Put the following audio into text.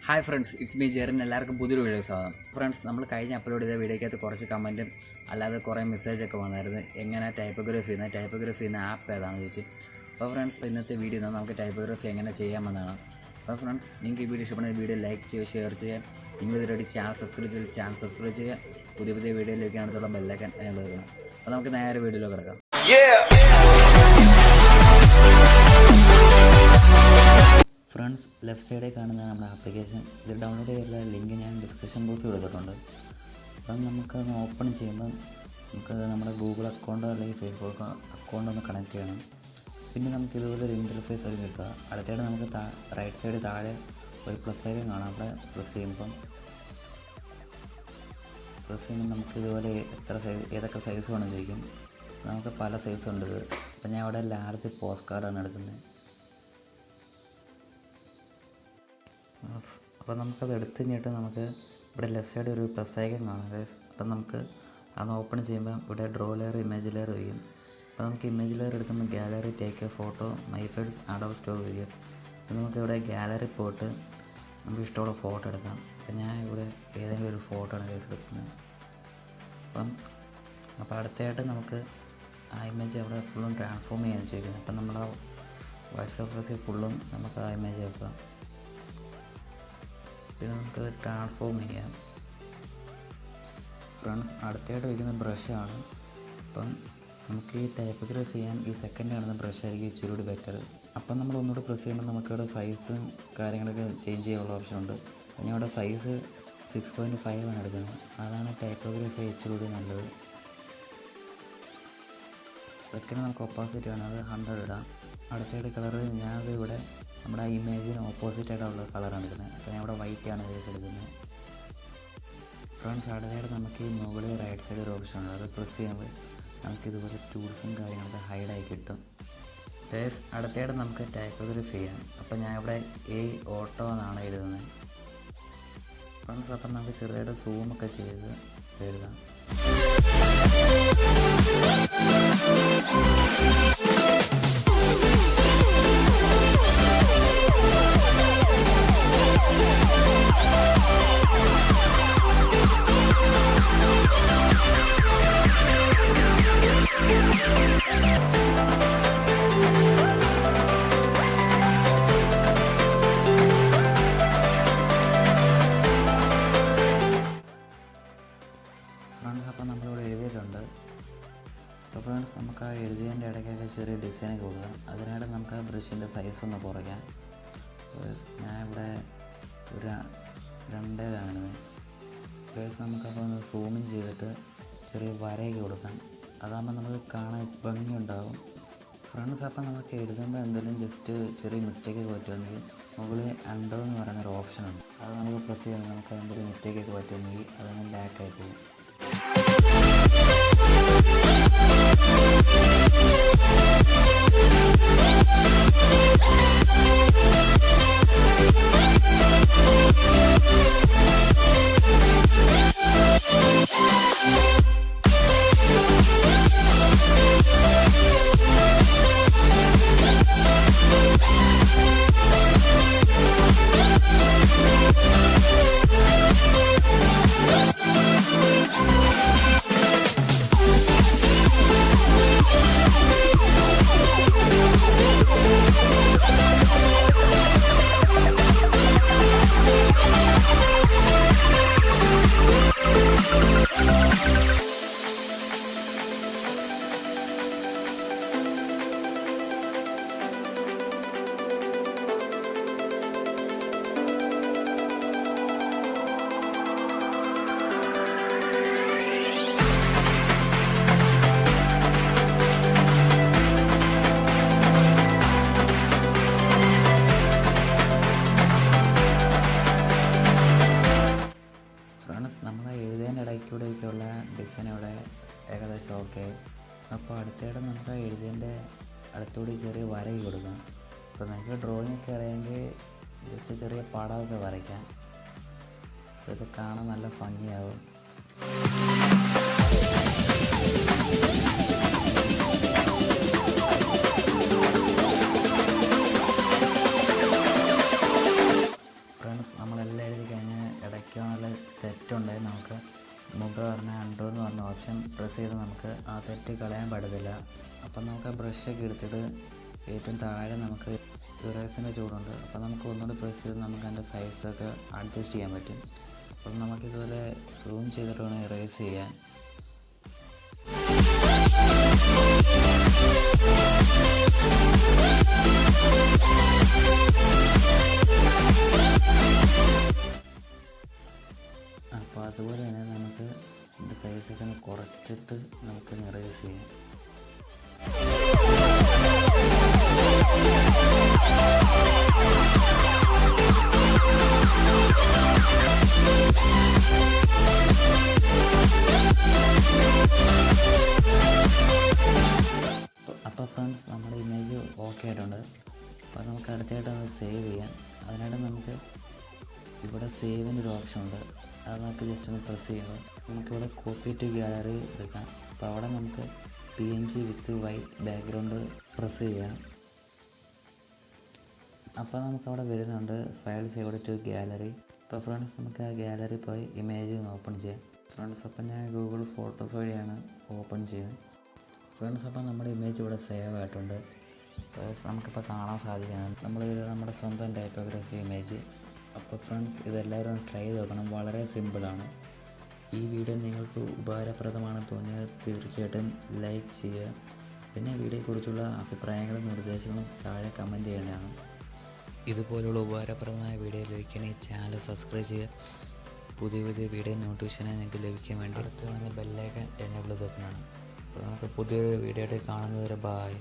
Hi friends, it's me Jerin. എല്ലാവർക്കും പുതിയൊരു video സ്വാഗതം. ഫ്രണ്ട്സ്, നമ്മൾ കഴിഞ്ഞ അപ്ലോഡ് ചെയ്ത വീഡിയോക്കകത്ത് കുറച്ച് കമൻറ്റും അല്ലാതെ കുറേ മെസ്സേജൊക്കെ വന്നായിരുന്നു. എങ്ങനെ ടൈപ്പോഗ്രഫി എന്ന ആപ്പ് ഏതാണെന്ന് ചോദിച്ചു. അപ്പോൾ ഫ്രണ്ട്സ്, ഇന്നത്തെ വീഡിയോ നമുക്ക് ടൈപ്പോഗ്രഫി എങ്ങനെ ചെയ്യാമെന്നാണ്. അപ്പോൾ ഫ്രണ്ട്സ്, നിങ്ങൾക്ക് ഈ വീഡിയോ ഇഷ്ടപ്പെടുന്ന വീഡിയോ ലൈക്ക് ചെയ്യുക, ഷെയർ ചെയ്യുക. നിങ്ങളിതുവരെ ചാനൽ സബ്സ്ക്രൈബ് ചെയ്യുക. പുതിയ വീഡിയോ ലഭിക്കാനുള്ള ബെല്ലൈക്കൻ അതിനുള്ള വെക്കണം. അപ്പോൾ നമുക്ക് നേരെ വീഡിയോയിലേക്ക് കിടക്കാം. ഫ്രണ്ട്സ്, ലെഫ്റ്റ് സൈഡിൽ കാണുന്ന നമ്മുടെ ആപ്ലിക്കേഷൻ. ഇത് ഡൗൺലോഡ് ചെയ്ത ലിങ്ക് ഞാൻ ഡിസ്ക്രിപ്ഷൻ ബോക്സിൽ കൊടുത്തിട്ടുണ്ട്. അപ്പം നമുക്കത് ഓപ്പൺ ചെയ്യുമ്പോൾ നമുക്ക് നമ്മുടെ ഗൂഗിൾ അക്കൗണ്ടോ അല്ലെങ്കിൽ ഫേസ്ബുക്ക് അക്കൗണ്ടോ ഒന്ന് കണക്ട് ചെയ്യണം. പിന്നെ നമുക്ക് ഇതുപോലെ ഒരു ഇൻ്റർഫേസ് വഴി കിട്ടുക. അടുത്തായിട്ട് നമുക്ക് റൈറ്റ് സൈഡ് താഴെ ഒരു പ്ലസ് ഐക്കൺ കാണാം. അവിടെ പ്രസ് ചെയ്യുമ്പോൾ നമുക്ക് ഇതുപോലെ ഏതൊക്കെ സൈസ് വേണം ചോദിക്കും. നമുക്ക് പല സൈസ് ഉണ്ട്. അപ്പം ഞാൻ അവിടെ ലാർജ് പോസ്റ്റ് കാർഡാണ് എടുക്കുന്നത്. അപ്പോൾ നമുക്കത് എടുത്ത് കഴിഞ്ഞിട്ട് നമുക്ക് ഇവിടെ ലെഫ്റ്റ് സൈഡ് ഒരു പ്ലസ് ഐക്കൺ കാണാം. അപ്പം നമുക്ക് അത് ഓപ്പൺ ചെയ്യുമ്പോൾ ഇവിടെ ഡ്രോ ലെയർ, ഇമേജ് ലെയർ വയ്ക്കും. അപ്പോൾ നമുക്ക് ഇമേജ് ലെയർ എടുക്കുമ്പോൾ gallery, take A photo, my files, add of stock വയ്ക്കും. അപ്പോൾ നമുക്ക് ഇവിടെ ഗാലറി പോയിട്ട് നമുക്ക് ഇഷ്ടമുള്ള ഫോട്ടോ എടുക്കാം. അപ്പം ഞാൻ ഇവിടെ ഏതെങ്കിലും ഒരു ഫോട്ടോ ആണ് എടുക്കുന്നത്. അപ്പോൾ അടുത്തായിട്ട് നമുക്ക് ആ ഇമേജ് അവിടെ ഫുള്ളും ട്രാൻസ്ഫോം ചെയ്യാൻ ചോദിക്കുന്നത്. അപ്പം നമ്മൾ ആ വൈറ്റ് സർഫേസിൽ ഫുള്ളും നമുക്ക് ആ ഇമേജ് വെക്കാം. പിന്നെ നമുക്കത് ട്രാൻസ്ഫോം ചെയ്യാം. ഫ്രണ്ട്സ്, അടുത്തായിട്ട് വയ്ക്കുന്ന ബ്രഷാണ്. അപ്പം നമുക്ക് ഈ ടൈപ്പോഗ്രഫി ചെയ്യാൻ ഈ സെക്കൻഡ് കാണുന്ന ബ്രഷായിരിക്കും ഇച്ചിരി കൂടി ബെറ്റർ. അപ്പം നമ്മൾ ഒന്നുകൂടി പ്രസ് ചെയ്യുമ്പോൾ നമുക്കിവിടെ സൈസും കാര്യങ്ങളൊക്കെ ചേഞ്ച് ചെയ്യാനുള്ള ഓപ്ഷൻ ഉണ്ട്. ഞാൻ ഇവിടെ സൈസ് 6.5 ആണ് എടുക്കുന്നത്. അതാണ് ടൈപ്പോഗ്രഫി ഇച്ചിരി കൂടി നല്ലത്. സെക്കൻഡ് നമുക്ക് ഒപ്പോസിറ്റ് ആണ്, അത് 100 ഇടാം. അടുത്തായിട്ട് കളറ് ഞാനത് ഇവിടെ നമ്മുടെ ആ ഇമേജിന് ഓപ്പോസിറ്റായിട്ടുള്ള കളറാണ് എടുക്കുന്നത്. അപ്പോൾ ഞാൻ ഇവിടെ വൈറ്റ് ആണ് എടുക്കുന്നത്. ഫ്രണ്ട്സ്, അടുത്തായിട്ട് നമുക്ക് ഈ മുകളിൽ റൈറ്റ് സൈഡ് ഒരു ഓപ്ഷൻ ഉണ്ട്. അത് പ്രസ് ചെയ്യുമ്പോൾ നമുക്കിതുപോലെ ടൂൾസും കാര്യങ്ങളൊക്കെ ഹൈഡായി കിട്ടും. അടുത്തായിട്ട് നമുക്ക് ടൈപ്പോഗ്രഫി ചെയ്യാം. അപ്പോൾ ഞാൻ ഇവിടെ ഓട്ടോ എന്നാണ് എഴുതുന്നത്. ഫ്രണ്ട്സ്, അപ്പം നമുക്ക് ചെറുതായിട്ട് സൂമൊക്കെ ചെയ്ത് എഴുതാം. ഫ്രണ്ട്സ്, അപ്പോൾ നമ്മളിവിടെ എഴുതിയിട്ടുണ്ട്. അപ്പോൾ ഫ്രണ്ട്സ്, നമുക്ക് ആ എഴുതിയതിൻ്റെ ഇടയ്ക്കൊക്കെ ചെറിയ ഡിസൈനൊക്കെ കൊടുക്കാം. അതിനായിട്ട് നമുക്ക് ആ ബ്രഷിൻ്റെ സൈസ് ഒന്ന് കുറയ്ക്കാം. ഞാൻ ഇവിടെ ഒരു 2 കാണുന്നത്. നമുക്കപ്പോൾ ഒന്ന് സൂമിൻ ചെയ്തിട്ട് ചെറിയ വരയൊക്കെ കൊടുക്കാം. അതാകുമ്പോൾ നമുക്ക് കാണാൻ ഭംഗിയുണ്ടാകും. ഫ്രണ്ട്സ്, അപ്പം നമുക്ക് എഴുതുമ്പോൾ എന്തെങ്കിലും ജസ്റ്റ് ചെറിയ മിസ്റ്റേക്കൊക്കെ പറ്റുമെങ്കിൽ മുകളിൽ അണ്ടോ എന്ന് പറയുന്നൊരു ഓപ്ഷനുണ്ട്. അത് നമുക്ക് പ്രസ് ചെയ്യുമ്പോൾ നമുക്ക് എന്തെങ്കിലും മിസ്റ്റേക്കൊക്കെ പറ്റുമെങ്കിൽ അതങ്ങ് ബാക്കായി പോകും. നമ്മൾ എഴുതിയതിൻ്റെ ഇടയ്ക്കൂടെയൊക്കെയുള്ള ഡിസൈൻ ഇവിടെ ഏകദേശം ഓക്കെ. അപ്പോൾ അടുത്തയിടെ നമുക്ക് എഴുതിയതിൻ്റെ അടുത്തുകൂടി ചെറിയ വരയൊക്കെ കൊടുക്കാം. അപ്പോൾ നമുക്ക് ഡ്രോയിങ് ഒക്കെ അറിയാമെങ്കിൽ ജസ്റ്റ് ചെറിയ പടമൊക്കെ വരയ്ക്കാം. അപ്പോൾ ഇത് കാണാൻ നല്ല ഭംഗിയാവും. ഫ്രണ്ട്സ്, നമ്മളെല്ലാം എഴുതി കഴിഞ്ഞ് ഇടയ്ക്കോ നല്ല തെറ്റുണ്ടെങ്കിൽ നമുക്ക് മുമ്പ് പറഞ്ഞ അണ്ടോ എന്ന് പറഞ്ഞ ഓപ്ഷൻ പ്രസ് ചെയ്ത് നമുക്ക് ആ തെറ്റ് കളയാൻ പറ്റത്തില്ല. അപ്പം നമുക്ക് ആ ബ്രഷൊക്കെ എടുത്തിട്ട് ഏറ്റവും താഴെ നമുക്ക് ഇറേസിൻ്റെ ചൂടുണ്ട്. അപ്പോൾ നമുക്ക് ഒന്നുകൂടി പ്രസ് ചെയ്ത് നമുക്ക് അതിൻ്റെ സൈസൊക്കെ അഡ്ജസ്റ്റ് ചെയ്യാൻ പറ്റും. അപ്പോൾ നമുക്കിതുപോലെ സൂം ചെയ്തിട്ട് വേണം ഇറേസ് ചെയ്യാൻ. അപ്പോൾ അതുപോലെ തന്നെ നമുക്ക് ഇതിൻ്റെ സൈസൊക്കെ ഒന്ന് കുറച്ചിട്ട് നമുക്ക് ഇറേസ് ചെയ്യാം. അപ്പോൾ ഫ്രണ്ട്സ്, നമ്മുടെ ഇമേജ് ഓക്കെ ആയിട്ടുണ്ട്. അപ്പോൾ നമുക്ക് അടുത്തായിട്ട് അത് സേവ് ചെയ്യാം. അതിനായിട്ട് നമുക്ക് ഇവിടെ സേവിനൊരു ഓപ്ഷൻ ഉണ്ട്. അത് നമുക്ക് ജസ്റ്റ് ഒന്ന് പ്രസ് ചെയ്യണം. നമുക്കിവിടെ കോപ്പി ടു ഗാലറി എടുക്കാം. അപ്പോൾ അവിടെ നമുക്ക് PNG വിത്ത് വൈറ്റ് ബാക്ക്ഗ്രൗണ്ട് പ്രസ് ചെയ്യാം. അപ്പോൾ നമുക്കവിടെ വരുന്നുണ്ട് ഫയൽ സേവ് ടു ഗാലറി. അപ്പോൾ ഫ്രണ്ട്സ്, നമുക്ക് ആ ഗാലറി പോയി ഇമേജ് ഒന്ന് ഓപ്പൺ ചെയ്യാം. ഫ്രണ്ട്സ്, അപ്പോൾ ഞാൻ ഗൂഗിൾ ഫോട്ടോസ് വഴിയാണ് ഓപ്പൺ ചെയ്യുന്നത്. ഫ്രണ്ട്സ്, അപ്പോൾ നമ്മുടെ ഇമേജ് ഇവിടെ സേവ് ആയിട്ടുണ്ട്. നമുക്കിപ്പോൾ കാണാൻ സാധിക്കുന്നത് നമ്മളിത് നമ്മുടെ സ്വന്തം ടൈപ്പോഗ്രഫി ഇമേജ്. അപ്പോൾ ഫ്രണ്ട്സ്, ഇതെല്ലാവരും ട്രൈ ചെയ്ത് നോക്കണം. വളരെ സിമ്പിളാണ്. ഈ വീഡിയോ നിങ്ങൾക്ക് ഉപകാരപ്രദമാണെന്ന് തോന്നിയാൽ തീർച്ചയായിട്ടും ലൈക്ക് ചെയ്യുക. പിന്നെ വീഡിയോയെക്കുറിച്ചുള്ള അഭിപ്രായങ്ങളും നിർദ്ദേശങ്ങളും താഴെ കമൻറ്റ് ചെയ്യേണ്ടതാണ്. ഇതുപോലുള്ള ഉപകാരപ്രദമായ വീഡിയോ ലഭിക്കാൻ ഈ ചാനൽ സബ്സ്ക്രൈബ് ചെയ്യുക. പുതിയ വീഡിയോ നോട്ടിഫിക്കേഷനായി നിങ്ങൾക്ക് ലഭിക്കാൻ വേണ്ടി അടുത്ത് ബെല്ലൈക്കൺ എനേബിൾ ചെയ്ത് വെക്കണം. അപ്പോൾ നമുക്ക് പുതിയൊരു വീഡിയോ ആയിട്ട് കാണുന്നത് വരെ ബൈ.